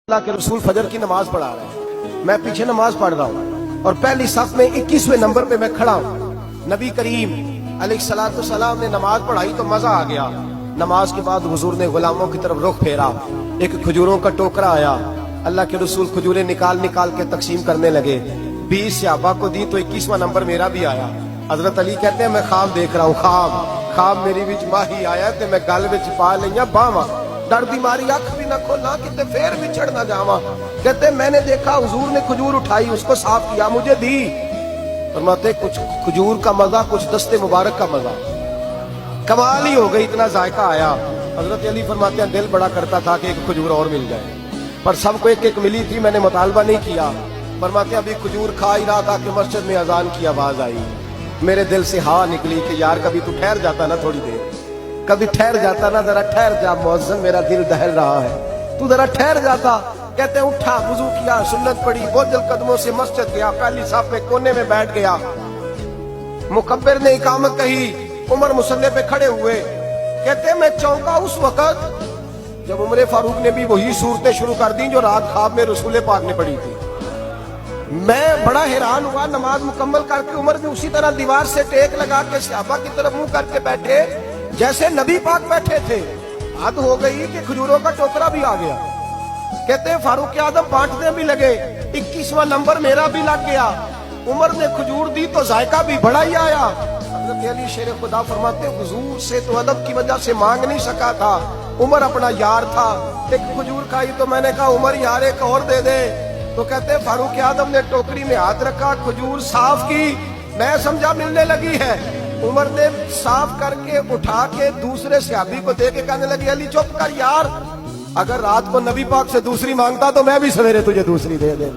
اللہ کے رسول فجر کی نماز پڑھا رہے ہیں، میں پیچھے نماز پڑھ رہا ہوں اور پہلی صف میں 21ویں نمبر پہ میں کھڑا ہوں۔ نبی کریم علیہ السلام نے نماز پڑھائی تو مزہ آ گیا۔ نماز کے بعد حضور نے غلاموں کی طرف رخ پھیرا، ایک کھجوروں کا ٹوکرا آیا، اللہ کے رسول کھجوریں نکال نکال کے تقسیم کرنے لگے۔ 20 صحابہ کو دی تو 21واں نمبر میرا بھی آیا۔ حضرت علی کہتے ہیں میں خواب دیکھ رہا ہوں، خواب میری وچ ماہی آیا تے میں گل وچ پا لئیاں باواں، ڈر دی ماری اکھ بھی نہ کھولا کتے پھر بچھڑ نہ جاواں۔ کہتے میں نے دیکھا حضور نے کھجور اٹھائی، اس کو صاف کیا، مجھے دی۔ فرماتے کچھ کھجور کا مزہ، کچھ دستے مبارک کا مزہ، کمال ہی ہو گئی، اتنا ذائقہ آیا۔ حضرت علی فرماتے ہیں دل بڑا کرتا تھا کہ ایک کھجور اور مل جائے، پر سب کو ایک ایک ملی تھی، میں نے مطالبہ نہیں کیا۔ فرماتے ہیں ابھی کھجور کھا ہی رہا تھا کہ مسجد میں اذان کی آواز آئی، میرے دل سے ہوا نکلی کہ یار کبھی تو ٹھہر جاتا نا، تھوڑی دیر کبھی ٹھہر جاتا نا، ذرا ٹھہر جا مؤذن، میرا دل دہل رہا ہے، تو ذرا ٹھہر جاتا۔ کہتے ہیں اٹھا، وضو کیا، سنت پڑھی، بوجھل قدموں سے مسجد گیا، پہلی صف میں کونے میں بیٹھ گیا۔ مکبر نے اقامت کہی، عمر مصلی پہ کھڑے ہوئے۔ کہتے ہیں میں چونکا اس وقت جب عمر فاروق نے بھی وہی صورتیں شروع کر دی جو رات خواب میں رسول پاک نے پڑھی تھی۔ میں بڑا حیران ہوا، نماز مکمل کر کے عمر بھی اسی طرح دیوار سے ٹیک لگا کے صحابہ کی طرف منہ کر کے بیٹھے جیسے نبی پاک بیٹھے تھے۔ حد ہو گئی کہ کھجوروں کا ٹوکرا بھی آ گیا۔ کہتے ہیں فاروق اعظم بانٹنے بھی لگے، 21واں نمبر میرا بھی لگ گیا۔ عمر نے کھجور دی تو ذائقہ بھی بڑا ہی آیا۔ حضرت علی شیر خدا فرماتے ہیں حضور سے تو ادب کی وجہ سے مانگ نہیں سکا تھا، عمر اپنا یار تھا، ایک کھجور کھائی تو میں نے کہا عمر یار ایک اور دے دے، تو کہتے ہیں فاروق اعظم نے ٹوکری میں ہاتھ رکھا، کھجور صاف کی، میں سمجھا ملنے لگی ہے۔ عمر نے صاف کر کے اٹھا کے دوسرے صحابی کو دے کے کہنے لگی علی چپ کر یار، اگر رات کو نبی پاک سے دوسری مانگتا تو میں بھی سویرے تجھے دوسری دے دے۔